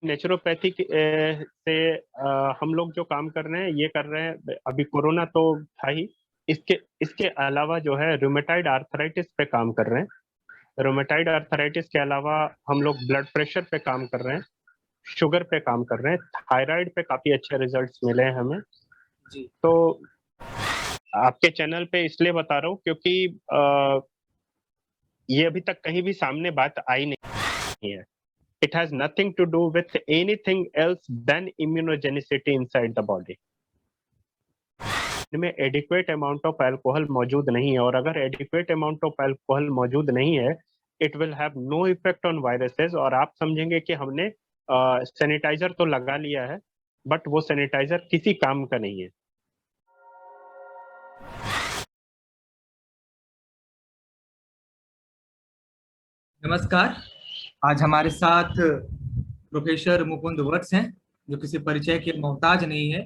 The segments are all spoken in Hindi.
नेचुरोपैथी से हम लोग जो काम कर रहे हैं ये कर रहे हैं। अभी कोरोना तो था ही, इसके इसके अलावा जो है रूमेटाइड आर्थराइटिस पे काम कर रहे हैं। रूमेटाइड आर्थराइटिस के अलावा हम लोग ब्लड प्रेशर पे काम कर रहे हैं, शुगर पे काम कर रहे हैं, थायराइड पे काफी अच्छे रिजल्ट्स मिले हैं हमें। जी। तो आपके चैनल पे इसलिए बता रहा हूँ क्योंकि ये अभी तक कहीं भी सामने बात आई नहीं है। It has nothing to do with anything else than immunogenicity inside the body. इनमें एडिक्वेट अमाउंट ऑफ अल्कोहल मौजूद नहीं है, और अगर एडिक्वेट अमाउंट ऑफ अल्कोहल मौजूद नहीं है, it will have no effect on viruses. और आप समझेंगे कि हमने सैनिटाइजर तो लगा लिया है, बट वो सैनिटाइजर किसी काम का नहीं है। नमस्कार। आज हमारे साथ प्रोफेसर मुकुंद वत्स हैं, जो किसी परिचय के मोहताज नहीं है।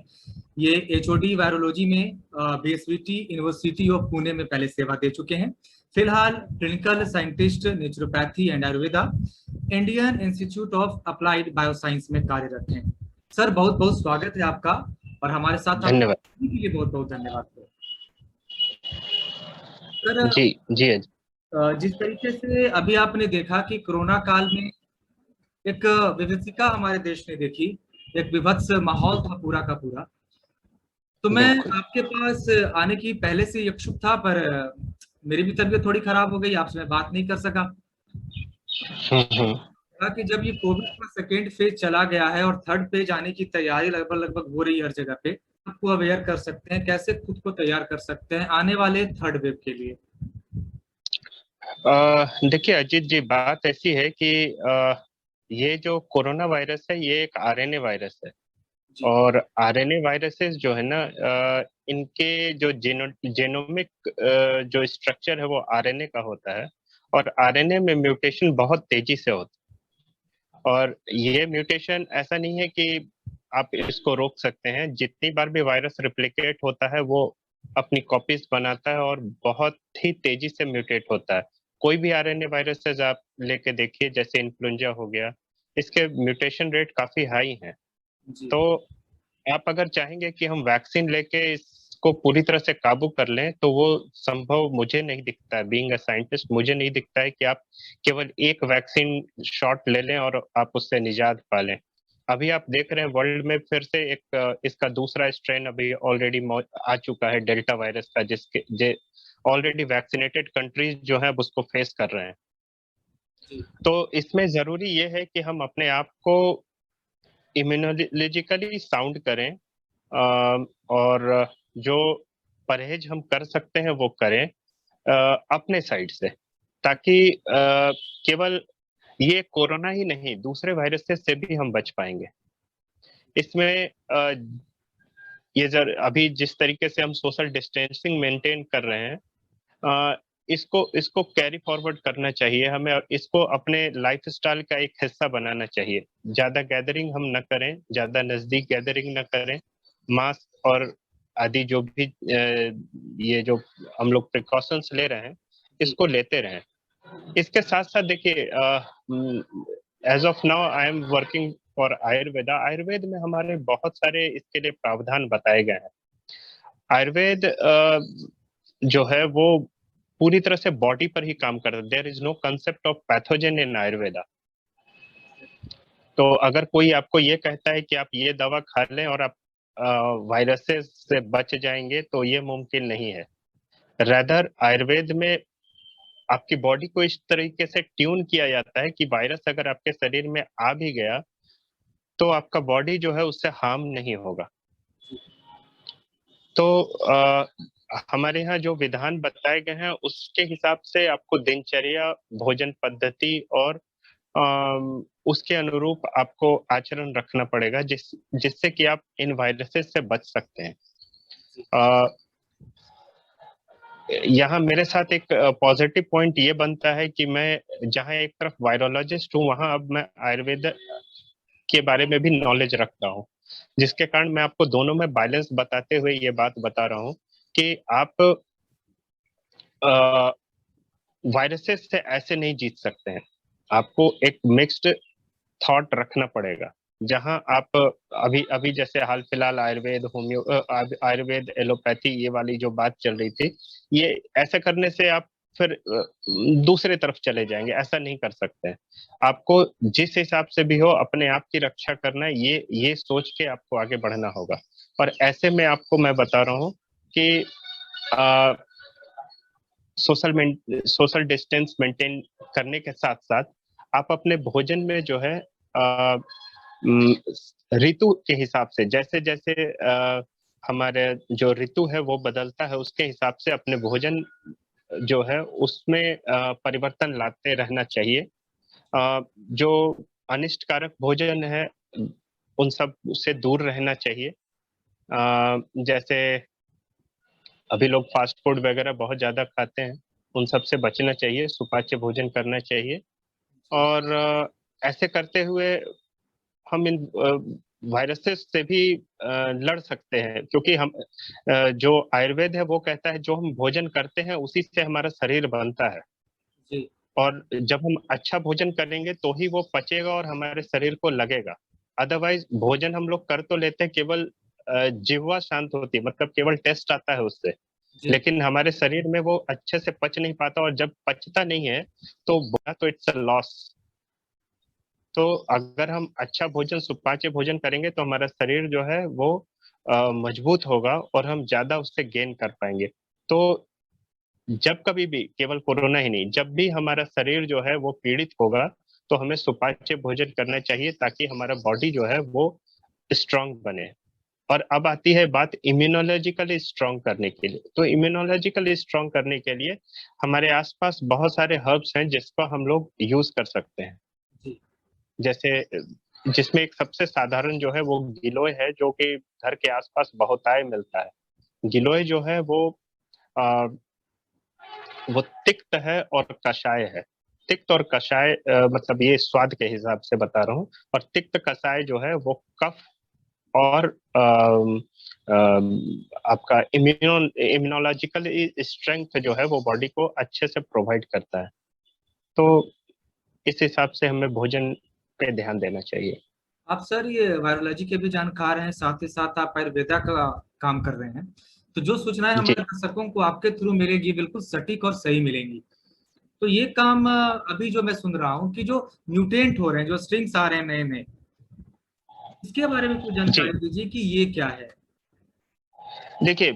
ये एचओडी वायरोलॉजी में बीएसवीटी यूनिवर्सिटी ऑफ पुणे में पहले सेवा दे चुके हैं। फिलहाल clinical scientist naturopathy and Ayurveda, Indian institute of applied bioscience में कार्यरत हैं। सर, बहुत बहुत स्वागत है आपका, और हमारे साथ धन्यवाद। आपके लिए बहुत बहुत धन्यवाद सर। जी जी। जिस तरीके से अभी आपने देखा कि कोरोना काल में एक विभीषिका हमारे देश ने देखी, एक विभत्स माहौल था पूरा का पूरा। तो मैं बिल्कुल। आपके पास आने की पहले से इच्छुक था, पर मेरी भी तबीयत थोड़ी खराब हो गई, आपसे मैं बात नहीं कर सका। हम्म। कहा कि जब ये कोविड का सेकेंड फेज चला गया है और थर्ड फेज आने की तैयारी लगभग लगभग हो रही है हर जगह पे, आपको अवेयर कर सकते हैं, कैसे खुद को तैयार कर सकते हैं आने वाले थर्ड वेव के लिए? देखिए अजीत जी, बात ऐसी है कि ये जो कोरोना वायरस है ये एक आरएनए वायरस है। जी। और आरएनए वायरसेस जो है ना, इनके जो जेनोमिक जो स्ट्रक्चर है वो आरएनए का होता है, और आरएनए में म्यूटेशन बहुत तेजी से होता है। और ये म्यूटेशन ऐसा नहीं है कि आप इसको रोक सकते हैं। जितनी बार भी वायरस रिप्लिकेट होता है वो अपनी कॉपीज बनाता है और बहुत ही तेजी से म्यूटेट होता है। कोई भी आरएनए वायरसेस आप लेके देखिए, जैसे इन्फ्लुएंजा हो गया, इसके म्यूटेशन रेट काफी हाई है। जी। तो आप अगर चाहेंगे कि हम वैक्सीन लेके इसको पूरी तरह से काबू कर लें, तो वो संभव मुझे नहीं दिखता है। बीइंग अ साइंटिस्ट, मुझे नहीं दिखता है कि आप केवल एक वैक्सीन शॉट ले लें और आप उससे निजात पा लें। अभी आप देख रहे हैं वर्ल्ड में फिर से एक इसका दूसरा स्ट्रेन अभी ऑलरेडी आ चुका है, डेल्टा वायरस का, जिसके ऑलरेडी वैक्सीनेटेड कंट्रीज जो है उसको फेस कर रहे हैं। जी। तो इसमें जरूरी ये है कि हम अपने आप को इम्यूनोलॉजिकली साउंड करें, और जो परहेज हम कर सकते हैं वो करें अपने साइड से, ताकि केवल ये कोरोना ही नहीं, दूसरे वायरसेस से भी हम बच पाएंगे। इसमें अभी जिस तरीके से हम सोशल डिस्टेंसिंग मेंटेन कर रहे हैं, इसको इसको कैरी फॉरवर्ड करना चाहिए हमें, और इसको अपने लाइफस्टाइल का एक हिस्सा बनाना चाहिए। ज्यादा गैदरिंग हम न करें, ज्यादा नजदीक गैदरिंग न करें। मास्क और आदि जो भी ये जो हम लोग प्रिकॉशंस ले रहे हैं, जी। इसको लेते रहें। इसके साथ साथ देखिए, as of now I am working for Ayurveda. Ayurveda में हमारे बहुत सारे इसके लिए प्रावधान बताए गए हैं। आयुर्वेद जो है वो पूरी तरह से बॉडी पर ही काम करता है। There is no concept of pathogen in Ayurveda. तो अगर कोई आपको ये कहता है कि आप ये दवा खा लें और आप वायरसेस से बच जाएंगे, तो ये मुमकिन नहीं है। रैदर आयुर्वेद में आपकी बॉडी को इस तरीके से ट्यून किया जाता है कि वायरस अगर आपके शरीर में आ भी गया, तो आपका बॉडी जो है उससे हार्म नहीं होगा। तो हमारे यहाँ जो विधान बताए गए हैं उसके हिसाब से आपको दिनचर्या, भोजन पद्धति और उसके अनुरूप आपको आचरण रखना पड़ेगा, जिससे कि आप इन वायरसेस से बच सकते हैं। यहाँ मेरे साथ एक पॉजिटिव पॉइंट ये बनता है कि मैं जहाँ एक तरफ वायरोलॉजिस्ट हूँ, वहाँ अब मैं आयुर्वेद के बारे में भी नॉलेज रखता हूँ, जिसके कारण मैं आपको दोनों में बैलेंस बताते हुए ये बात बता रहा हूँ कि आप वायरसेस से ऐसे नहीं जीत सकते हैं। आपको एक मिक्स्ड थॉट रखना पड़ेगा। जहां आप अभी अभी जैसे हाल फिलहाल आयुर्वेद एलोपैथी ये वाली जो बात चल रही थी, ये ऐसा करने से आप फिर दूसरे तरफ चले जाएंगे। ऐसा नहीं कर सकते हैं। आपको जिस हिसाब से भी हो अपने आप की रक्षा करना है, ये सोच के आपको आगे बढ़ना होगा। और ऐसे में आपको मैं बता रहा हूँ कि सोशल डिस्टेंस मेंटेन करने के साथ साथ आप अपने भोजन में जो है ऋतु के हिसाब से, जैसे जैसे हमारे जो ऋतु है वो बदलता है, उसके हिसाब से अपने भोजन जो है उसमें परिवर्तन लाते रहना चाहिए। जो अनिष्टकारक भोजन है उन सब से दूर रहना चाहिए। जैसे अभी लोग फास्ट फूड वगैरह बहुत ज्यादा खाते हैं, उन सब से बचना चाहिए, सुपाच्य भोजन करना चाहिए। और ऐसे करते हुए हम इन वायरसेस से भी लड़ सकते हैं, क्योंकि हम जो आयुर्वेद है वो कहता है जो हम भोजन करते हैं उसी से हमारा शरीर बनता है। जी। और जब हम अच्छा भोजन करेंगे तो ही वो पचेगा और हमारे शरीर को लगेगा। अदरवाइज भोजन हम लोग कर तो लेते हैं, केवल जिह्वा शांत होती है, मतलब केवल टेस्ट आता है उससे, जी। लेकिन हमारे शरीर में वो अच्छे से पच नहीं पाता। और जब पचता नहीं है तो बोला तो इट्स अ लॉस। तो अगर हम अच्छा भोजन, सुपाच्य भोजन करेंगे तो हमारा शरीर जो है वो मजबूत होगा और हम ज्यादा उससे गेन कर पाएंगे। तो जब कभी भी, केवल कोरोना ही नहीं, जब भी हमारा शरीर जो है वो पीड़ित होगा तो हमें सुपाच्य भोजन करना चाहिए, ताकि हमारा बॉडी जो है वो स्ट्रांग बने। और अब आती है बात इम्यूनोलॉजिकली स्ट्रांग करने के लिए। तो इम्यूनोलॉजिकली स्ट्रांग करने के लिए हमारे आसपास बहुत सारे हर्ब्स हैं जिसको हम लोग यूज कर सकते हैं। जी। जैसे जिसमें एक सबसे साधारण जो है वो गिलोय है, जो कि घर के आसपास बहुतायत मिलता है। गिलोय जो है आ, वो तिक्त है और कषाय है। तिक्त और कषाय मतलब ये स्वाद के हिसाब से बता रहा हूँ। और तिक्त कषाय जो है वो कफ और आपका इम्यूनोलॉजिकल स्ट्रेंथ जो है वो बॉडी को अच्छे से प्रोवाइड करता है। तो इस हिसाब से हमें भोजन पे ध्यान देना चाहिए। आप सर ये वायरोलॉजी के भी जानकार हैं, साथ ही साथ आप आयुर्वेदा का काम कर रहे हैं, तो जो सूचनाएं जी हमारे दर्शकों को आपके थ्रू मिलेगी बिल्कुल सटीक और सही मिलेंगी। तो ये काम अभी जो मैं सुन रहा हूँ कि जो म्यूटेंट हो रहे हैं, जो स्ट्रिंग्स आ रहे हैं नए नए, इसके बारे में कुछ जी। जानकारी दीजिए कि ये क्या है। देखिए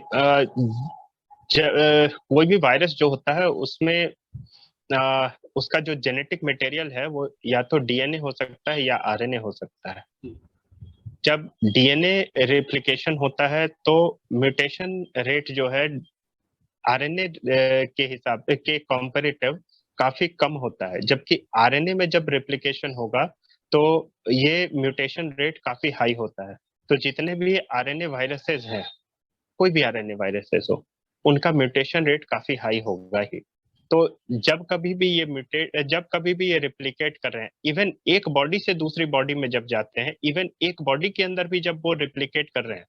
कोई भी वायरस जो होता है उसमें उसका जो जेनेटिक मटेरियल है वो या तो डीएनए हो सकता है या आरएनए हो सकता है। जब डीएनए रेप्लिकेशन होता है तो म्यूटेशन रेट जो है आरएनए के हिसाब के कंपैरेटिव काफी कम होता है, जबकि आरएनए में जब रेप्लिकेशन होगा तो ये म्यूटेशन रेट काफी हाई होता है। तो जितने भी आरएनए वायरसेस हैं, कोई भी आरएनए वायरसेस हो, उनका म्यूटेशन रेट काफी हाई होगा ही। तो जब कभी भी ये रिप्लिकेट कर रहे हैं, इवन एक बॉडी से दूसरी बॉडी में जब जाते हैं, इवन एक बॉडी के अंदर भी जब वो रिप्लिकेट कर रहे हैं,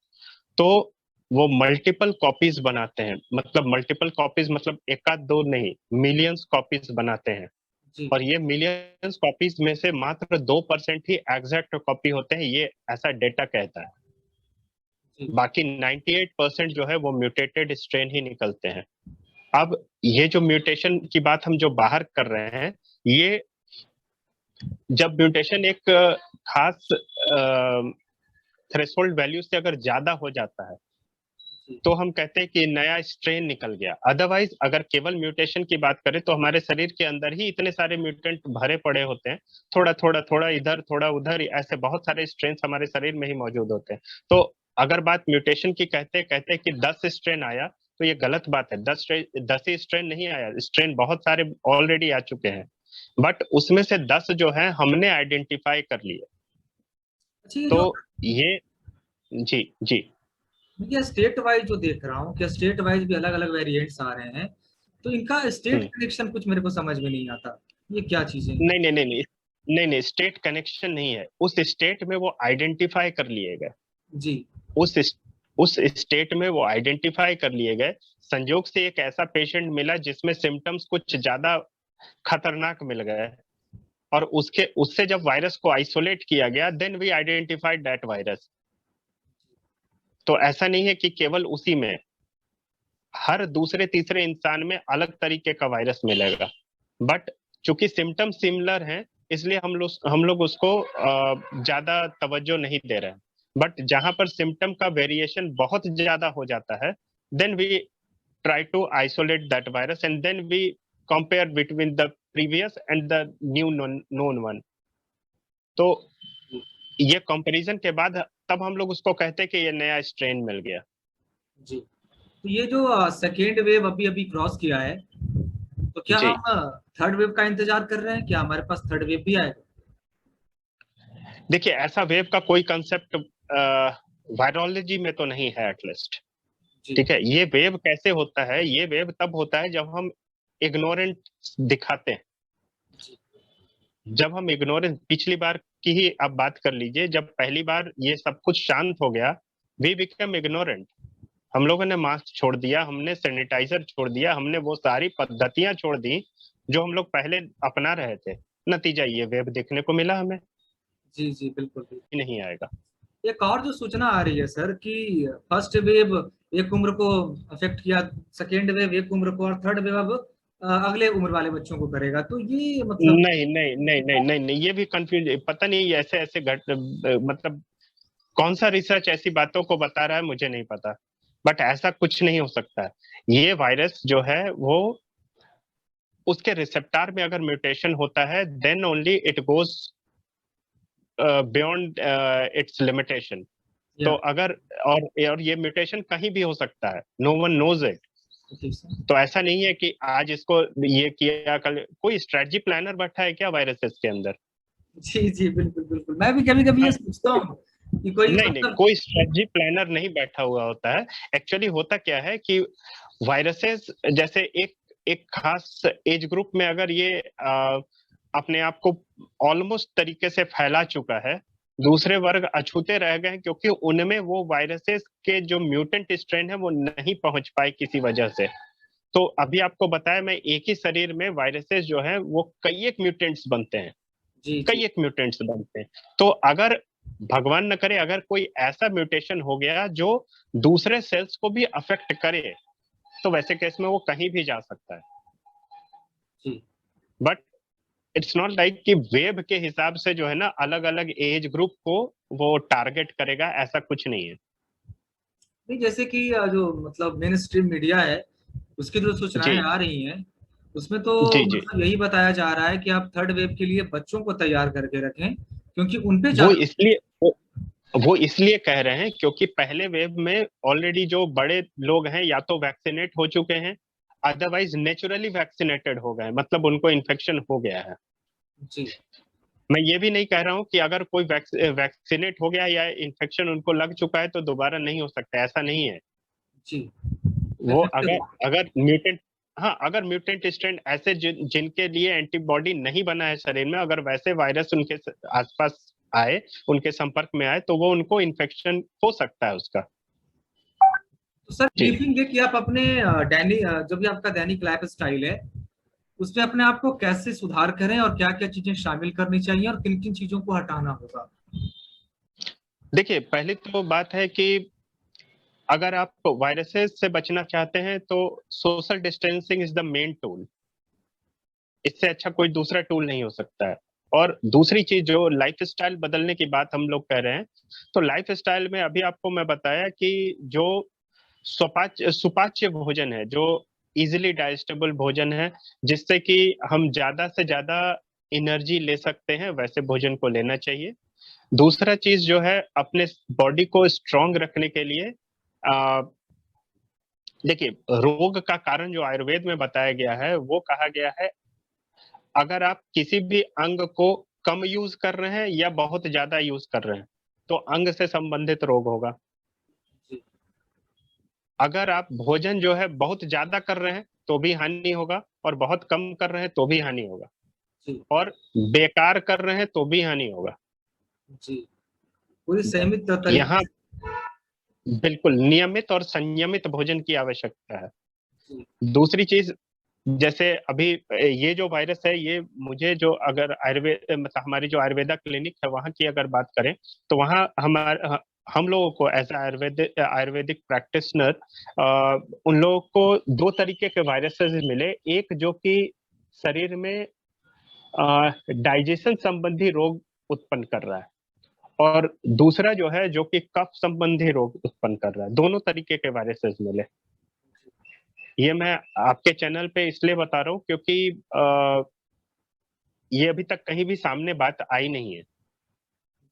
तो वो मल्टीपल कॉपीज बनाते हैं। मतलब मल्टीपल कॉपीज मतलब एक आध दो नहीं, मिलियंस कॉपीज बनाते हैं। जी। और ये मिलियंस कॉपीज में से मात्र 2% ही एग्जैक्ट कॉपी होते हैं, ये ऐसा डेटा कहता है। जी। बाकी 98% जो है वो म्यूटेटेड स्ट्रेन ही निकलते हैं। अब ये जो म्यूटेशन की बात हम जो बाहर कर रहे हैं, ये जब म्यूटेशन एक खास थ्रेशोल्ड वैल्यू से अगर ज्यादा हो जाता है जी। तो हम कहते हैं कि नया स्ट्रेन निकल गया। अदरवाइज अगर केवल म्यूटेशन की बात करें तो हमारे शरीर के अंदर ही इतने सारे म्यूटेंट भरे पड़े होते हैं, थोड़ा थोड़ा थोड़ा इधर थोड़ा उधर, ऐसे बहुत सारे स्ट्रेन हमारे शरीर में ही मौजूद होते हैं। तो अगर बात म्यूटेशन की कहते कहते कि 10 स्ट्रेन आया, तो ये गलत बात है। 10 ही स्ट्रेन नहीं आया, स्ट्रेन बहुत सारे ऑलरेडी आ चुके हैं, बट उसमें से 10 जो है हमने आइडेंटिफाई कर लिए। अच्छा, ये तो जो ये जी जी ये स्टेट वाइज जो देख रहा हूँ, क्या स्टेट वाइज भी अलग अलग वेरिएंट्स आ रहे हैं, तो इनका स्टेट हम्म। कनेक्शन कुछ मेरे को समझ में नहीं आता, ये क्या चीजें हैं? नहीं नहीं नहीं नहीं नहीं नहीं, स्टेट कनेक्शन नहीं है। उस स्टेट में वो आइडेंटिफाई कर लिए गए। जी। उस उस स्टेट में वो आइडेंटिफाई कर लिए गए। संयोग से एक ऐसा पेशेंट मिला जिसमें सिम्टम्स कुछ ज्यादा खतरनाक मिल गए, और उससे जब वायरस को आइसोलेट किया गया, then we identified that virus. तो ऐसा नहीं है कि केवल उसी में, हर दूसरे तीसरे इंसान में अलग तरीके का वायरस मिलेगा, बट चूंकि सिम्टम सिमिलर हैं, इसलिए हम लोग उसको ज्यादा तवज्जो नहीं दे रहे हैं। बट जहां पर सिम्टम का वेरिएशन बहुत ज्यादा हो जाता है, then we try to isolate that virus and then we compare between the previous and the new known one. तो ये कंपैरिजन के बाद तब हम लोग उसको कहते हैं कि ये नया स्ट्रेन मिल गया। जी, तो ये जो सेकेंड वेव अभी अभी क्रॉस किया है, तो क्या जी। हम थर्ड वेव का इंतजार कर रहे हैं? क्या हमारे पास थर्ड वेव भी आएगा? देखिए, ऐसा वेव का कोई कंसेप्ट वायरोलॉजी में तो नहीं है एटलीस्ट। ठीक है, ये वेव कैसे होता है? ये वेव तब होता है जब हम इग्नोरेंट दिखाते हैं। जब हम इग्नोरेंस, पिछली बार की ही आप बात कर लीजिए, जब पहली बार ये सब कुछ शांत हो गया, वी बिकम इग्नोरेंट। हम लोगों ने मास्क छोड़ दिया, हमने सैनिटाइजर छोड़ दिया, हमने वो सारी पद्धतियां छोड़ दी जो हम लोग पहले अपना रहे थे। नतीजा ये वेव देखने को मिला हमें। जी जी, बिल्कुल बिल्कुल। नहीं आएगा। एक और जो सूचना आ रही है सर कि फर्स्ट वेव एक उम्र को अफेक्ट किया, सेकेंड वेव एक उम्र को, और थर्ड वेव अब अगले उम्र वाले बच्चों को करेगा, तो ये मतलब नहीं नहीं नहीं नहीं नहीं नहीं, ये भी कंफ्यूज, पता नहीं ऐसे ऐसे मतलब कौन सा रिसर्च ऐसी बातों को बता रहा है, मुझे नहीं पता। बट ऐसा कुछ नहीं हो सकता है। ये वायरस जो है वो उसके रिसेप्टर में अगर म्यूटेशन होता है, then only it goes beyond its limitation. तो अगर और ये म्यूटेशन कहीं भी हो सकता है, नो वन नोज इट। तो ऐसा नहीं है कि आज इसको ये किया, कल कोई स्ट्रेटजी प्लानर बैठा है क्या वायरसेस के अंदर? जी जी, बिल्कुल बिल्कुल। मैं भी कभी कभी ये सोचता हूँ कि कोई नहीं नहीं, कोई स्ट्रेटजी प्लानर नहीं बैठा हुआ होता है। एक्चुअली होता क्या है कि वायरसेस जैसे एक एक खास एज ग्रुप में अगर ये अपने आप को ऑलमोस्ट तरीके से फैला चुका है, दूसरे वर्ग अछूते रह गए हैं क्योंकि उनमें वो वायरसेस के जो म्यूटेंट स्ट्रेन है वो नहीं पहुंच पाए किसी वजह से। तो अभी आपको बताया, मैं एक ही शरीर में वायरसेस जो है वो कई एक म्यूटेंट्स बनते हैं। कई एक म्यूटेंट्स बनते हैं। तो अगर भगवान न करे, अगर कोई ऐसा म्यूटेशन हो गया जो दूसरे सेल्स को भी अफेक्ट करे, तो वैसे केस में वो कहीं भी जा सकता है। बट इट्स नॉट लाइक कि वेब के हिसाब से जो है ना अलग अलग एज ग्रुप को वो टारगेट करेगा, ऐसा कुछ नहीं है। नहीं, जैसे कि जो मतलब मेन स्ट्रीम मीडिया है उसकी जो सूचनाएं आ रही हैं, उसमें तो मतलब यही बताया जा रहा है कि आप थर्ड वेव के लिए बच्चों को तैयार करके रखें, क्योंकि उनपे वो इसलिए कह रहे हैं क्योंकि पहले वेव में ऑलरेडी जो बड़े लोग हैं या तो वैक्सीनेट हो चुके हैं, अदरवाइज नेचुरली वैक्सीनेटेड हो गए, मतलब उनको इन्फेक्शन हो गया है। जी। मैं ये भी नहीं कह रहा हूँ कि अगर कोई वैक्सीनेट हो गया या इन्फेक्शन उनको लग चुका है तो दोबारा नहीं हो सकता, ऐसा नहीं है। जी। वो अगर म्यूटेंट, हाँ, अगर म्यूटेंट स्ट्रेन ऐसे जिनके लिए एंटीबॉडी नहीं बना है शरीर में, अगर वैसे वायरस उनके आसपास आए, उनके संपर्क में आए, तो वो उनको इन्फेक्शन हो सकता है उसका। तो सर ब्रीफिंग है कि आप अपने जो भी आपका दैनिक लाइफ स्टाइल है उसमें अपने आप को कैसे सुधार करें और क्या क्या चीजें शामिल करनी चाहिए और किन किन चीजों को हटाना होगा? देखिए, पहली तो बात है कि अगर आप वायरसेस से बचना चाहते हैं तो social distancing is the main tool. इससे अच्छा कोई दूसरा टूल नहीं हो सकता है। और दूसरी चीज, जो लाइफ स्टाइल बदलने की बात हम लोग कर रहे हैं, तो लाइफ स्टाइल में अभी आपको मैं बताया कि जो सुपाच्य भोजन है, जो इजिली डाइजेस्टेबल भोजन है, जिससे कि हम ज्यादा से ज्यादा एनर्जी ले सकते हैं, वैसे भोजन को लेना चाहिए। दूसरा चीज जो है, अपने बॉडी को स्ट्रांग रखने के लिए देखिए, रोग का कारण जो आयुर्वेद में बताया गया है वो कहा गया है, अगर आप किसी भी अंग को कम यूज कर रहे हैं या बहुत ज्यादा यूज कर रहे हैं तो अंग से संबंधित रोग होगा। अगर आप भोजन जो है बहुत ज्यादा कर रहे हैं तो भी हानि होगा, और बहुत कम कर रहे हैं तो भी हानि होगा, और बेकार कर रहे हैं तो भी हानि होगा। जी, पूरी सीमित तरीके यहाँ बिल्कुल नियमित और संयमित भोजन की आवश्यकता है। दूसरी चीज, जैसे अभी ये जो वायरस है, ये मुझे जो अगर आयुर्वेद मतलब हमारी जो आयुर्वेदा क्लिनिक है वहाँ की अगर बात करें, तो वहाँ हम लोगों को एज आयुर्वेदिक प्रैक्टिशनर उन लोगों को दो तरीके के वायरसेस मिले। एक जो कि शरीर में डाइजेशन संबंधी रोग उत्पन्न कर रहा है, और दूसरा जो है जो कि कफ संबंधी रोग उत्पन्न कर रहा है। दोनों तरीके के वायरसेस मिले। ये मैं आपके चैनल पे इसलिए बता रहा हूँ क्योंकि ये अभी तक कहीं भी सामने बात आई नहीं है।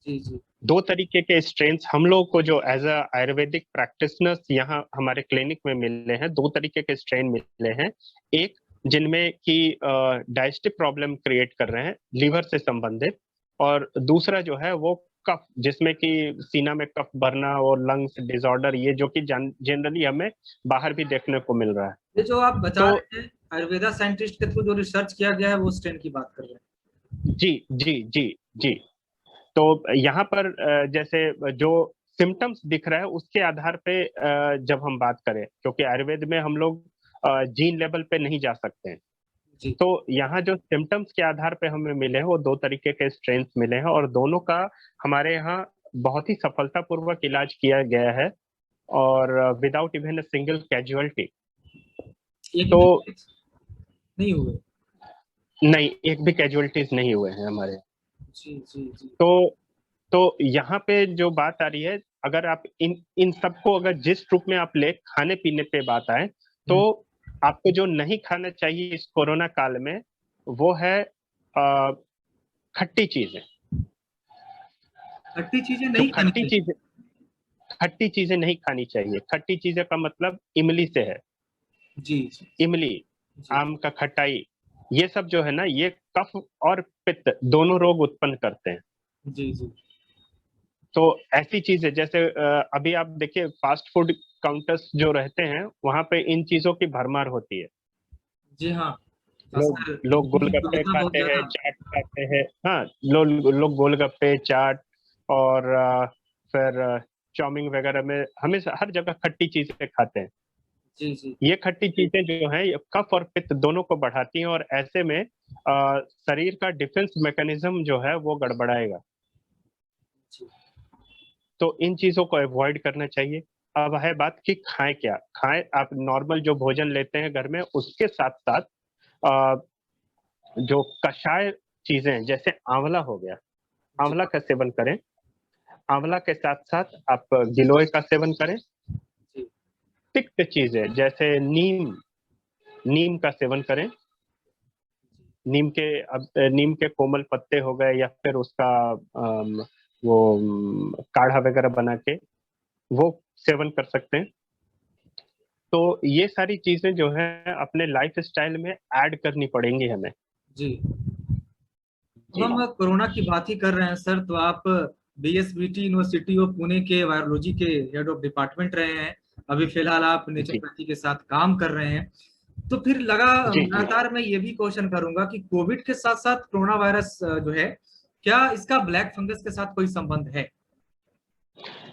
जी जी। दो तरीके के स्ट्रेन्स हम लोग को जो एज अ आयुर्वेदिक प्रैक्टिशनर्स यहाँ हमारे क्लिनिक में मिले हैं, दो तरीके के स्ट्रेन मिले हैं। एक जिनमें कि डाइजेस्टिव प्रॉब्लम क्रिएट कर रहे हैं, लीवर से संबंधित, और दूसरा जो है वो कफ, जिसमें कि सीना में कफ भरना और लंग्स डिसऑर्डर, ये जो कि जनरली हमें बाहर भी देखने को मिल रहा है। ये जो आप बता तो रहे हैं आयुर्वेदा साइंटिस्ट के थ्रू जो रिसर्च किया गया है वो स्ट्रेन की बात कर रहे हैं। जी जी जी जी। तो यहाँ पर जैसे जो सिम्टम्स दिख रहा है उसके आधार पे जब हम बात करें, क्योंकि आयुर्वेद में हम लोग जीन लेवल पे नहीं जा सकते हैं, जी तो यहाँ जो सिम्टम्स के आधार पे हमें मिले हैं वो दो तरीके के स्ट्रेन्स मिले हैं, और दोनों का हमारे यहाँ बहुत ही सफलतापूर्वक इलाज किया गया है, और without even a single casualty. एक तो भी नहीं हुए। नहीं, एक भी कैजुअलिटीज नहीं हुए हैं हमारे यहाँ। जी जी जी। तो यहाँ पे जो बात आ रही है, अगर आप इन इन सबको अगर जिस रूप में आप ले खाने पीने पे बात आए, तो आपको जो नहीं खाना चाहिए इस कोरोना काल में वो है खट्टी चीजें। खट्टी चीजें जो नहीं खानी चाहिए। खट्टी चीजें नहीं खानी चाहिए। खट्टी चीजें का मतलब इमली से है। जी जी इमली, जी आम का खटाई, ये सब जो है ना, ये कफ और पित्त दोनों रोग उत्पन्न करते हैं। जी जी। तो ऐसी चीजें जैसे अभी आप देखिए फास्ट फूड काउंटर्स जो रहते हैं वहां पे इन चीजों की भरमार होती है। जी हाँ। लोग खासकर लोग इनकी गोलगप्पे सुविधा बहुत खाते हैं, ज्यादा। चाट खाते हैं। हाँ, लोग गोलगप्पे, चाट और फिर चाउमीन वगैरह में हमेशा हर जगह खट्टी चीजें खाते हैं। जी जी ये खट्टी चीजें जो हैं ये कफ और पित्त दोनों को बढ़ाती हैं, और ऐसे में शरीर का डिफेंस मैकेनिज्म जो है वो गड़बड़ाएगा। जी तो इन चीजों को अवॉइड करना चाहिए। अब है बात कि खाएं क्या खाएं। आप नॉर्मल जो भोजन लेते हैं घर में, उसके साथ साथ जो कषाय चीजें हैं, जैसे आंवला हो गया, जी आंवला का सेवन करें। आंवला के साथ साथ आप गिलोय का सेवन करें। जी तिक्त चीजें जैसे नीम, नीम का सेवन करें। नीम के कोमल पत्ते हो गए, या फिर उसका वो काढ़ा वगैरह बना के वो सेवन कर सकते हैं। तो ये सारी चीजें जो है अपने लाइफ स्टाइल में ऐड करनी पड़ेंगी हमें। जी। अब जी हम कोरोना की बात ही कर रहे हैं सर, तो आप बीएसबीटी यूनिवर्सिटी ऑफ पुणे के वायरोलॉजी के हेड ऑफ डिपार्टमेंट रहे हैं। अभी फिलहाल आप जी नेचुरोपैथी के साथ काम कर रहे हैं। तो फिर जी जी। लगातार मैं ये भी क्वेश्चन करूंगा कि कोविड के साथ साथ कोरोना वायरस जो है, क्या इसका ब्लैक फंगस के साथ कोई संबंध है?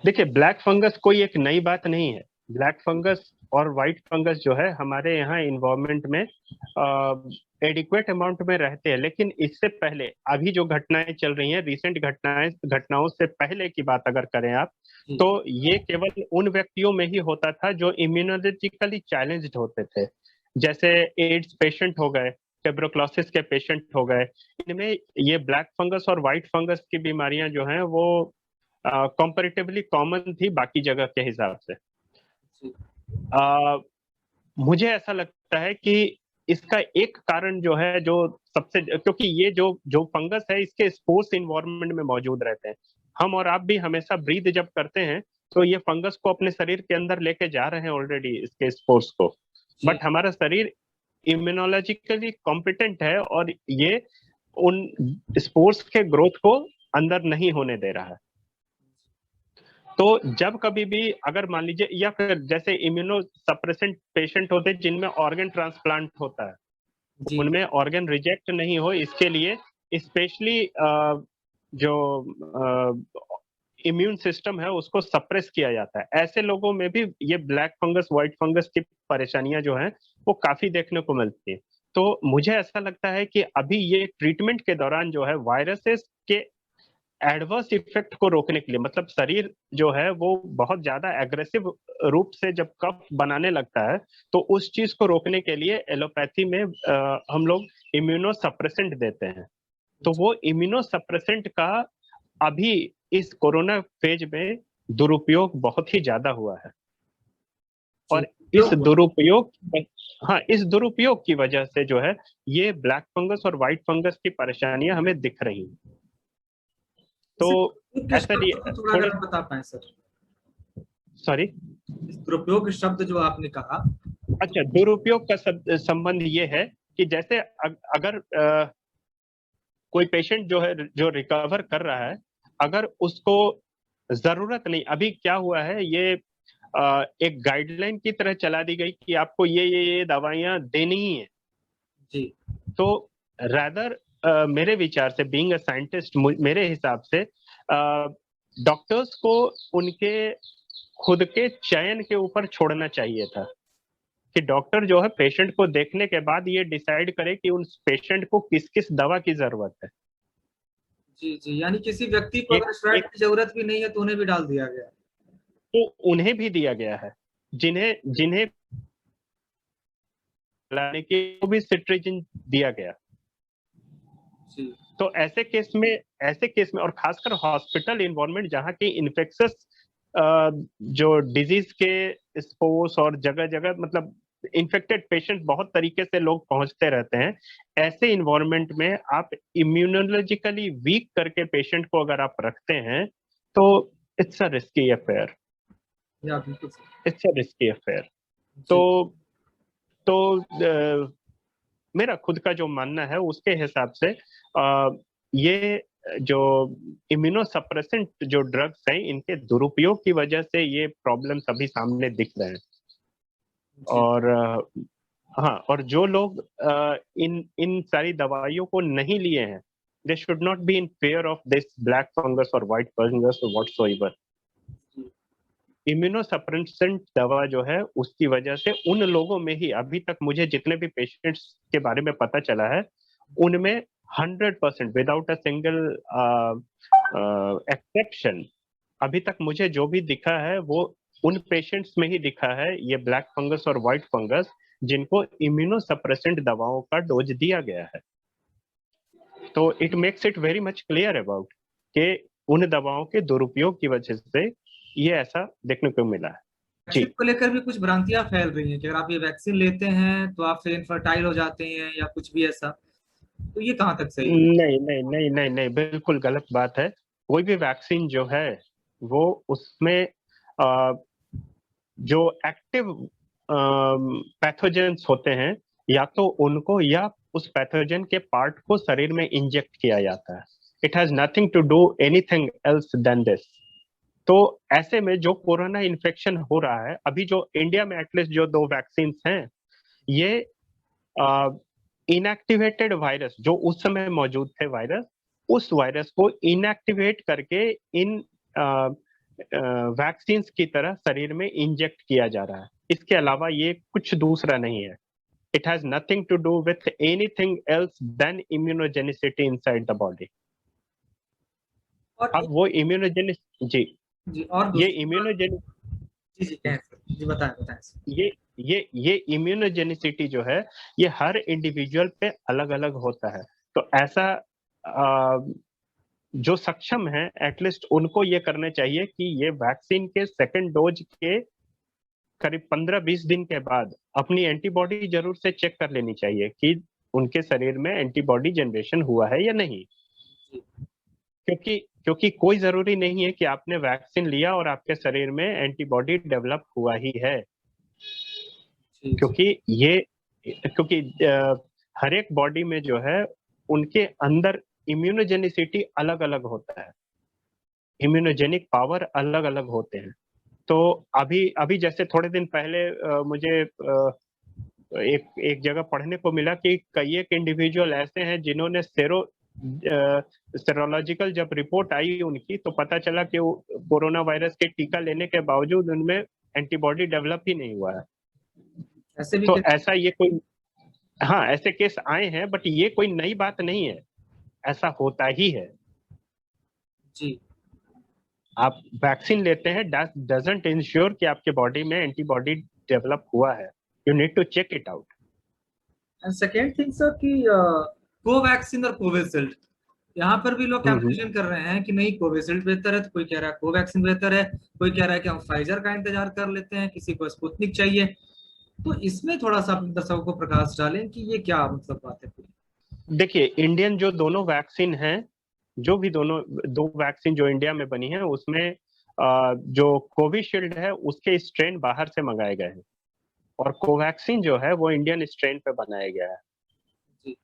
देखिए, ब्लैक फंगस कोई एक नई बात नहीं है। ब्लैक फंगस और व्हाइट फंगस जो है हमारे यहाँ इन्वायरमेंट में एडिक्वेट अमाउंट में रहते हैं, लेकिन इससे पहले अभी जो घटनाएं चल रही हैं, रिसेंट घटनाओं से पहले की बात अगर करें आप, जी तो ये केवल उन व्यक्तियों में ही होता था जो इम्यूनोलॉजिकली चैलेंज्ड होते थे। जैसे एड्स पेशेंट हो गए, ट्यूबरकुलोसिस के पेशेंट हो गए। इनमें ये ब्लैक फंगस और व्हाइट फंगस की बीमारियां जो हैं वो कंपैरेटिवली कॉमन थी बाकी जगह के हिसाब से। जी आ, मुझे ऐसा लगता है कि इसका एक कारण जो है, जो सबसे, क्योंकि ये जो जो फंगस है इसके स्पोर्स इन्वायरमेंट में मौजूद रहते हैं। हम और आप भी हमेशा ब्रीथ जब करते हैं तो ये फंगस को अपने शरीर के अंदर लेके जा रहे हैं ऑलरेडी, इसके स्पोर्स को। जी बट हमारा शरीर इम्यूनोलॉजिकली कॉम्पिटेंट है, और ये उन स्पोर्स के ग्रोथ को अंदर नहीं होने दे रहा है। तो जब कभी भी अगर मान लीजिए, या फिर जैसे इम्यूनो सप्रेसेंट पेशेंट होते हैं जिनमें ऑर्गन ट्रांसप्लांट होता है, जी उनमें ऑर्गन रिजेक्ट नहीं हो इसके लिए स्पेशली जो इम्यून सिस्टम है उसको सप्रेस किया जाता है। ऐसे लोगों में भी ये ब्लैक फंगस, व्हाइट फंगस की परेशानियां जो हैं वो काफी देखने को मिलती है। तो मुझे ऐसा लगता है कि अभी ये ट्रीटमेंट के दौरान जो है वायरसेस के एडवर्स इफेक्ट को रोकने के लिए, मतलब शरीर जो है वो बहुत ज्यादा एग्रेसिव रूप से जब कफ बनाने लगता है, तो उस चीज को रोकने के लिए एलोपैथी में हम लोग इम्यूनो सप्रेसेंट देते हैं। तो वो इम्यूनो सप्रेसेंट का अभी इस कोरोना फेज में दुरुपयोग बहुत ही ज्यादा हुआ है। और इस दुरुपयोग, हाँ, इस दुरुपयोग की वजह से जो है ये ब्लैक फंगस और व्हाइट फंगस की परेशानियां हमें दिख रही हैं। तो ऐसा थोड़ा अगर बता पाए सर। सॉरी, इस दुरुपयोग शब्द जो आपने कहा। अच्छा, दुरुपयोग का संबंध ये है कि जैसे अगर कोई पेशेंट जो है जो रिकवर कर रहा है, अगर उसको जरूरत नहीं, अभी क्या हुआ है, ये एक गाइडलाइन की तरह चला दी गई कि आपको ये दवाइयां देनी ही है जी। तो रादर मेरे विचार से, बीइंग अ साइंटिस्ट, मेरे हिसाब से डॉक्टर्स को उनके खुद के चयन के ऊपर छोड़ना चाहिए था कि डॉक्टर जो है पेशेंट को देखने के बाद ये डिसाइड करे कि उन पेशेंट को किस किस दवा की जरूरत है। जी जी, यानी किसी व्यक्ति को अगर स्टेरॉइड की जरूरत भी नहीं है तो उन्हें भी डाल दिया गया, तो उन्हें भी दिया गया है, जिन्हें जिन्हें लाने के भी सिट्रिजिन दिया गया। जी। तो ऐसे केस में और खासकर हॉस्पिटल इन्वायरमेंट जहाँ की इन्फेक्शस जो डिजीज के स्पोर्स और जगह जगह, मतलब इन्फेक्टेड पेशेंट बहुत तरीके से लोग पहुंचते रहते हैं, ऐसे इन्वायरमेंट में आप इम्यूनोलॉजिकली वीक करके पेशेंट को अगर आप रखते हैं तो it's a risky affair. It's a risky affair. तो मेरा खुद का जो मानना है उसके हिसाब से ये जो इम्यूनो सप्रेसेंट जो ड्रग्स हैं इनके दुरुपयोग की वजह से ये प्रॉब्लम अभी सामने दिख रहे हैं। और हाँ, और जो लोग इन इन सारी दवाइयों को नहीं लिए हैं, they should not be in fair of this black fungus और व्हाइट फंगस और व्हाटसोएवर। इम्यूनोसप्रेसेंट दवा जो है उसकी वजह से उन लोगों में ही, अभी तक मुझे जितने भी पेशेंट्स के बारे में पता चला है, उनमें 100% विदाउट अ सिंगल एक्सेप्शन, अभी तक मुझे जो भी दिखा है वो उन पेशेंट्स में ही दिखा है, ये ब्लैक फंगस और व्हाइट फंगस, जिनको इम्यूनोसप्रेसेंट दवाओं का डोज दिया गया है। तो it makes it very much clear about कि उन दवाओं के दुरुपयोग की वजह से ये ऐसा देखने को मिला है। वैक्सीन को लेकर भी कुछ भ्रांतियां फैल रही हैं कि अगर आप ये वैक्सीन लेते हैं तो आप फिर इनफर्टाइल हो जाते हैं या कुछ भी ऐसा, तो ये कहाँ तक सही है? नहीं नहीं नहीं नहीं नहीं, बिल्कुल गलत बात है। कोई भी वैक्सीन जो है वो उसमें जो एक्टिव पैथोजेंस होते हैं, या तो उनको या उस पैथोजन के पार्ट को शरीर में इंजेक्ट किया जाता है। It has nothing to do anything else than this. तो ऐसे में जो कोरोना इन्फेक्शन हो रहा है अभी, जो इंडिया में एटलीस्ट जो 2 वैक्सीन हैं, ये इनएक्टिवेटेड वायरस जो उस समय मौजूद थे वायरस, उस वायरस को इनएक्टिवेट करके इन वैक्सीन की तरह शरीर में इंजेक्ट किया जा रहा है। इसके अलावा ये कुछ दूसरा नहीं है। It has nothing to do with anything else than immunogenicity inside the body. अब वो इम्यूनोजेनिस जी जी, और ये इम्यूनोजेनिस जी बताएं ये इम्यूनोजेनिसिटी जो है ये हर इंडिविजुअल पे अलग अलग होता है। तो ऐसा जो सक्षम है एटलीस्ट उनको ये करने चाहिए कि ये वैक्सीन के सेकंड डोज के करीब 15-20 दिन के बाद अपनी एंटीबॉडी जरूर से चेक कर लेनी चाहिए कि उनके शरीर में एंटीबॉडी जनरेशन हुआ है या नहीं। क्योंकि कोई जरूरी नहीं है कि आपने वैक्सीन लिया और आपके शरीर में एंटीबॉडी डेवलप हुआ ही है। क्योंकि हर एक बॉडी में जो है उनके अंदर इम्यूनोजेनिसिटी अलग अलग होता है, इम्यूनोजेनिक पावर अलग अलग होते हैं। तो अभी जैसे थोड़े दिन पहले मुझे एक जगह पढ़ने को मिला कि कई एक इंडिविजुअल ऐसे हैं जिन्होंने सेरोलॉजिकल जब रिपोर्ट आई उनकी, तो पता चला कि कोरोना वायरस के टीका लेने के बावजूद उनमें एंटीबॉडी डेवलप ही नहीं हुआ है। ऐसे भी तो ऐसा ये कोई, हाँ ऐसे केस आए हैं, बट ये कोई नई बात नहीं है, ऐसा होता ही है जी। आप वैक्सीन लेते हैं, डजंट इंश्योर कि आपके बॉडी में एंटीबॉडी डेवलप हुआ है। You need to check it out. And second thing sir कि कोवैक्सीन और कोविशील्ड, यहाँ पर भी लोग कंपैरिजन कर रहे हैं कि नहीं कोविशील्ड बेहतर है, तो कोई कह रहा है कोवैक्सीन बेहतर है, कोई कह रहा है कि हम फाइजर का इंतजार कर लेते हैं, किसी को स्पुतनिक चाहिए। तो इसमें थोड़ा सा अपने दर्शकों को प्रकाश डालें कि ये क्या मतलब बात है पूरी। देखिए, इंडियन जो दोनों वैक्सीन हैं, जो भी दो वैक्सीन जो इंडिया में बनी है, उसमें जो कोविशील्ड है उसके स्ट्रेन बाहर से मंगाए गए हैं, और कोवैक्सीन जो है वो इंडियन स्ट्रेन पे बनाया गया है। जी।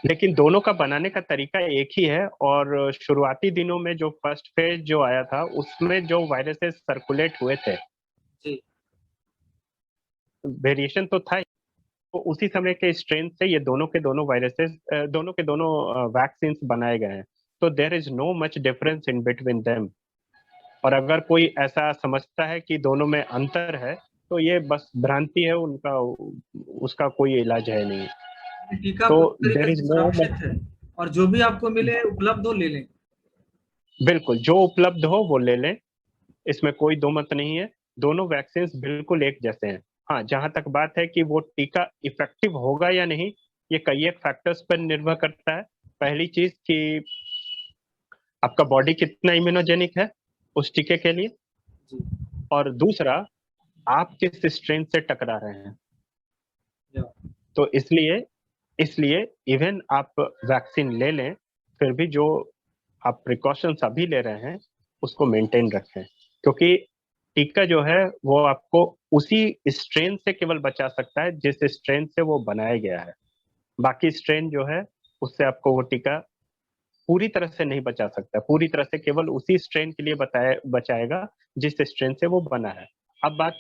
लेकिन दोनों का बनाने का तरीका एक ही है, और शुरुआती दिनों में जो फर्स्ट फेज जो आया था उसमें जो वायरसेस सर्कुलेट हुए थे, जी। वेरिएशन तो था, तो उसी समय के स्ट्रेन से ये दोनों के दोनों वायरसेस, दोनों के दोनों वैक्सीन बनाए गए हैं। तो there is no much difference in between them. और अगर कोई ऐसा समझता है कि दोनों में अंतर है, तो ये बस भ्रांति है उनका, उसका कोई इलाज है नहीं। टीका तो पूरी देयर तरीके इज से नो सुरक्षित मच, है, और जो भी आपको मिले उपलब्ध हो ले लें। बिल्कुल जो उपलब्ध हो वो ले लें, इसमें कोई दो मत नहीं है। दोनों वैक्सीन बिल्कुल एक जैसे हैं। हाँ, जहां तक बात है कि वो टीका इफेक्टिव होगा या नहीं, ये कई एक फैक्टर्स पर निर्भर करता है। पहली चीज कि आपका बॉडी कितना इम्यूनोजेनिक है उस टीके के लिए, जी। और दूसरा आप किस स्ट्रेन से टकरा रहे हैं। या। तो इसलिए इसलिए इवन आप वैक्सीन ले लें, फिर भी जो आप प्रिकॉशंस अभी ले रहे हैं उसको मेंटेन रखें, क्योंकि टीका जो है वो आपको उसी स्ट्रेन से केवल बचा सकता है जिस स्ट्रेन से वो बनाया गया है। बाकी स्ट्रेन जो है उससे आपको वो टीका पूरी तरह से नहीं बचा सकता, पूरी तरह से केवल उसी स्ट्रेन के लिए बचाएगा जिस स्ट्रेन से वो बना है। अब बात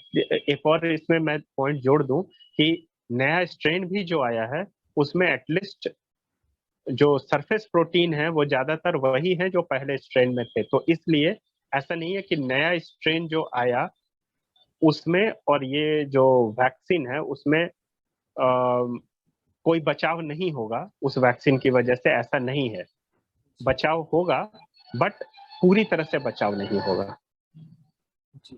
एक और इसमें मैं पॉइंट जोड़ दूं कि नया स्ट्रेन भी जो आया है उसमें एटलीस्ट जो सरफेस प्रोटीन है वो ज्यादातर वही है जो पहले स्ट्रेन में थे। तो इसलिए ऐसा नहीं है कि नया स्ट्रेन जो आया उसमें और ये जो वैक्सीन है उसमें कोई बचाव नहीं होगा उस वैक्सीन की वजह से, ऐसा नहीं है। बचाव होगा, बट पूरी तरह से बचाव नहीं होगा। जी।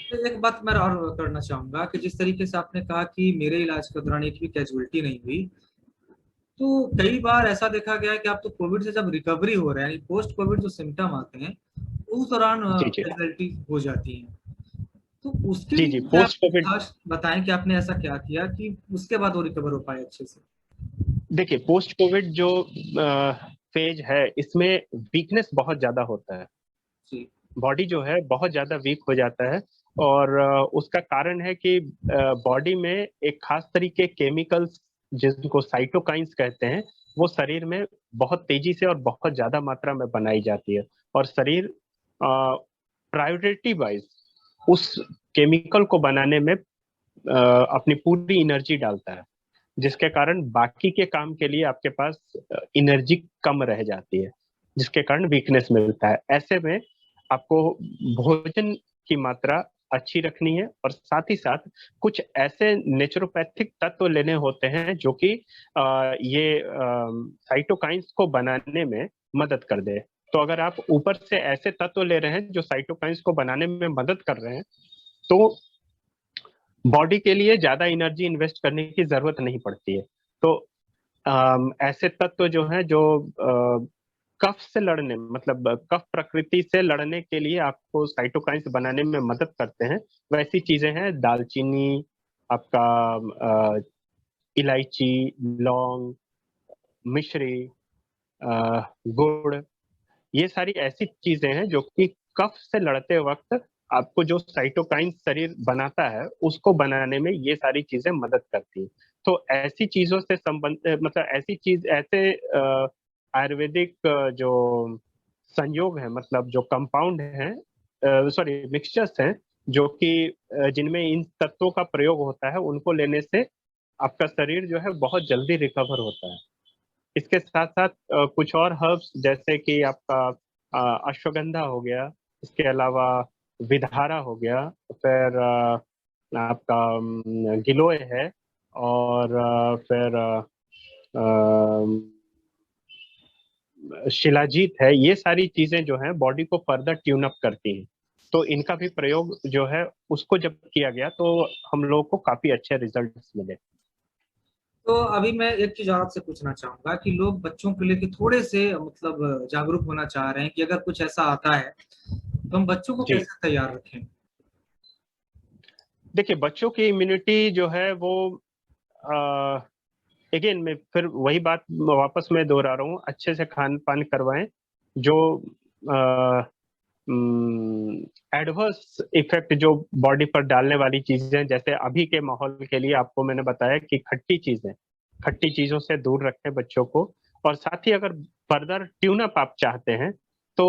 तो एक बात मैं और करना चाहूंगा कि जिस तरीके से आपने कहा कि मेरे इलाज के दौरान एक भी कैजुअलिटी नहीं हुई, तो कई बार ऐसा देखा गया है कि आप तो कोविड से जब रिकवरी हो रहे हैं, यानी पोस्ट कोविड जो सिम्टम आते हैं उस दौरान जी जी कैजुअलिटी हो जाती है। तो उसके जी लिए जी, मुझे आप पोस्ट कोविड, खास बताएं कि आपने ऐसा क्या किया कि उसके बाद वो रिकवर हो पाए अच्छे से। देखिए पोस्ट कोविड जो फेज है इसमें वीकनेस बहुत ज्यादा होता है। जी। बॉडी जो है बहुत ज्यादा वीक हो जाता है, और उसका कारण है कि बॉडी में एक खास तरीके केमिकल्स जिनको साइटोकाइंस कहते हैं वो शरीर में बहुत तेजी से और बहुत ज्यादा मात्रा में बनाई जाती है, और शरीर प्रायोरिटी वाइज उस केमिकल को बनाने में अपनी पूरी एनर्जी डालता है, जिसके कारण बाकी के काम के लिए आपके पास एनर्जी कम रह जाती है, जिसके कारण वीकनेस मिलता है। ऐसे में आपको भोजन की मात्रा अच्छी रखनी है, और साथ ही साथ कुछ ऐसे नेचुरोपैथिक तत्व लेने होते हैं जो कि ये साइटोकाइंस को बनाने में मदद कर दे। तो अगर आप ऊपर से ऐसे तत्व ले रहे हैं जो साइटोकाइंस को बनाने में मदद कर रहे हैं, तो बॉडी के लिए ज्यादा एनर्जी इन्वेस्ट करने की जरूरत नहीं पड़ती है। तो ऐसे तत्व जो हैं जो कफ से लड़ने, मतलब कफ प्रकृति से लड़ने के लिए आपको साइटोकाइंस बनाने में मदद करते हैं, वैसी चीजें हैं दालचीनी, आपका इलायची, लौंग, मिश्री, गुड़, ये सारी ऐसी चीजें हैं जो कि कफ से लड़ते वक्त आपको जो साइटोकाइन शरीर बनाता है उसको बनाने में ये सारी चीजें मदद करती हैं। तो ऐसी चीजों से संबंध, मतलब ऐसी चीज, ऐसे आयुर्वेदिक जो संयोग है, मतलब जो कंपाउंड हैं, सॉरी मिक्सचर्स हैं, जो कि जिनमें इन तत्वों का प्रयोग होता है, उनको लेने से आपका शरीर जो है बहुत जल्दी रिकवर होता है। इसके साथ साथ कुछ और हर्ब्स जैसे कि आपका अश्वगंधा हो गया, इसके अलावा विधारा हो गया, फिर आपका गिलोय है, और फिर शिलाजीत है। ये सारी चीजें जो हैं बॉडी को फर्दर ट्यून अप करती हैं। तो इनका भी प्रयोग जो है उसको जब किया गया तो हम लोगों को काफी अच्छे रिजल्ट्स मिले। तो अभी मैं एक चीज और आपसे पूछना चाहूंगा कि लोग बच्चों को लेकर थोड़े से मतलब जागरूक होना चाह रहे हैं कि अगर कुछ ऐसा आता है तो हम बच्चों को जी, कैसे तैयार रखें। देखिए बच्चों की इम्यूनिटी जो है वो अगेन मैं फिर वही बात वापस मैं दोहरा रहा हूँ, अच्छे से खान पान करवाएं। जो एडवर्स इफेक्ट जो बॉडी पर डालने वाली चीजें, जैसे अभी के माहौल के लिए आपको मैंने बताया कि खट्टी चीजों से दूर रखें बच्चों को। और साथ ही अगर फर्दर ट्यून अप आप चाहते हैं तो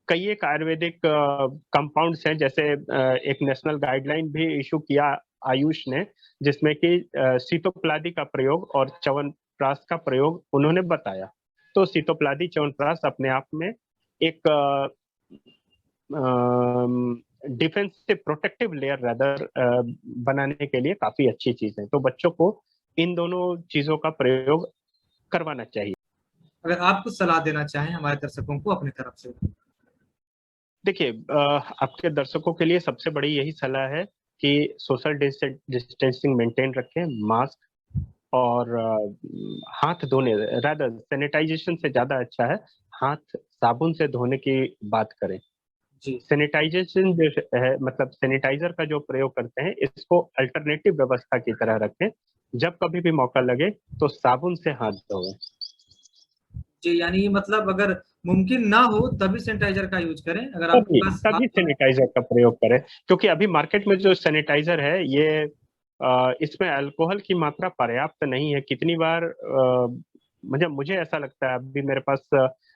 कई एक आयुर्वेदिक कंपाउंड्स हैं, जैसे एक नेशनल गाइडलाइन भी इशू किया आयुष ने, जिसमें कि सीतोप्लादी का प्रयोग और च्यवनप्राश का प्रयोग उन्होंने बताया। तो सीतोप्लादी च्यवनप्राश अपने आप में एक डिफेंसिव प्रोटेक्टिव लेयर रैदर बनाने के लिए काफी अच्छी चीज है। तो बच्चों को इन दोनों चीजों का प्रयोग करवाना चाहिए। अगर आप कुछ सलाह देना चाहें हमारे दर्शकों को अपनी तरफ से। देखिए आपके दर्शकों के लिए सबसे बड़ी यही सलाह है कि सोशल डिस्टेंसिंग मेंटेन रखें, मास्क और हाथ धोने, रादर सैनिटाइजेशन से ज्यादा अच्छा है हाथ साबुन से धोने की बात करें। जी सैनिटाइजेशन जो है, मतलब सैनिटाइजर का जो प्रयोग करते हैं, इसको अल्टरनेटिव व्यवस्था की तरह रखें। जब कभी भी मौका लगे तो साबुन से हाथ धोएं। जी, यानी मतलब अगर मुमकिन ना हो तभी सैनिटाइजर का यूज करें, अगर आपके तभी पास तभी सैनिटाइजर का प्रयोग करें, क्योंकि अभी मार्केट में जो सैनिटाइजर है ये इसमें अल्कोहल की मात्रा पर्याप्त नहीं है। कितनी बार मुझे मुझे ऐसा लगता है, अभी मेरे पास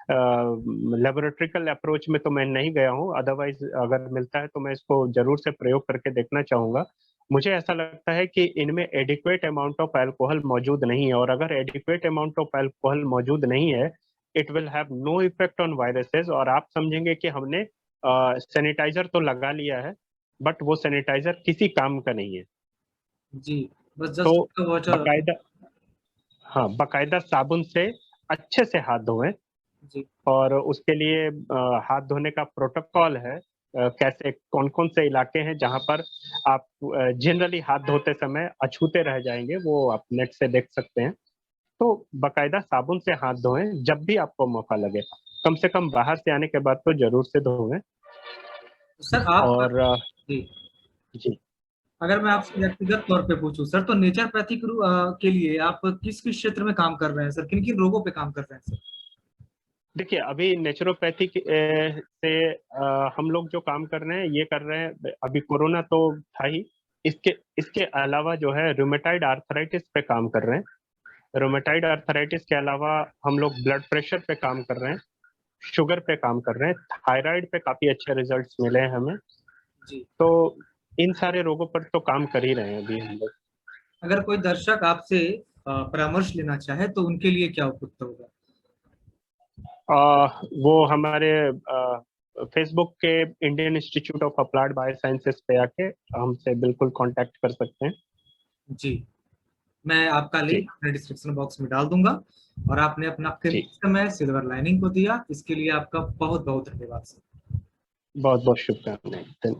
लेबोरेटरिकल अप्रोच में तो मैं नहीं गया हूँ, अदरवाइज अगर मिलता है तो मैं इसको जरूर से प्रयोग करके देखना चाहूंगा। मुझे ऐसा लगता है कि इनमें एडिक्वेट अमाउंट ऑफ अल्कोहल मौजूद नहीं है, और अगर एडिक्वेट अमाउंट ऑफ अल्कोहल मौजूद नहीं है, it will have no effect on viruses, और आप समझेंगे कि हमने सैनिटाइजर तो लगा लिया है बट वो सैनिटाइजर किसी काम का नहीं है। जी, बस तो जस्ट वाटर। बकायदा, हाँ बकायदा साबुन से अच्छे से हाथ धोएं। जी और उसके लिए हाथ धोने का प्रोटोकॉल है। कैसे, कौन कौन से इलाके हैं जहां पर आप जनरली हाथ धोते समय अछूते रह जाएंगे, वो आप नेट से देख सकते हैं। तो बकायदा साबुन से हाथ धोएं जब भी आपको मौका लगे, कम से कम बाहर से आने के बाद तो जरूर से धोएं। सर आप। और जी, जी, अगर मैं आपसे व्यक्तिगत तौर पे पूछूं सर, तो नेचरपैथी के लिए आप किस किस क्षेत्र में काम कर रहे हैं सर, किन किन रोगों पे काम कर रहे हैं सर। देखिए अभी नेचुरोपैथी से हम लोग जो काम कर रहे हैं ये कर रहे हैं। अभी कोरोना तो था ही, इसके इसके अलावा जो है रूमेटाइड आर्थराइटिस पे काम कर रहे हैं। रूमेटाइड आर्थराइटिस के अलावा हम लोग ब्लड प्रेशर पे काम कर रहे हैं, शुगर पे काम कर रहे हैं, थायराइड पे काफी अच्छे रिजल्ट्स मिले हैं हमें। जी, तो इन सारे रोगों पर तो काम कर ही रहे हैं अभी हम लोग। अगर कोई दर्शक आपसे परामर्श लेना चाहे तो उनके लिए क्या उपयुक्त होगा। वो हमारे फेसबुक के Indian institute of applied bio sciences पे आके हमसे बिल्कुल कांटेक्ट कर सकते हैं। जी, मैं आपका जी लिंक अपने डिस्क्रिप्शन बॉक्स में डाल दूंगा। और आपने अपना जी, कीमती समय सिल्वर लाइनिंग को दिया, इसके लिए आपका बहुत बहुत धन्यवाद सर। बहुत बहुत शुभकामनाएं।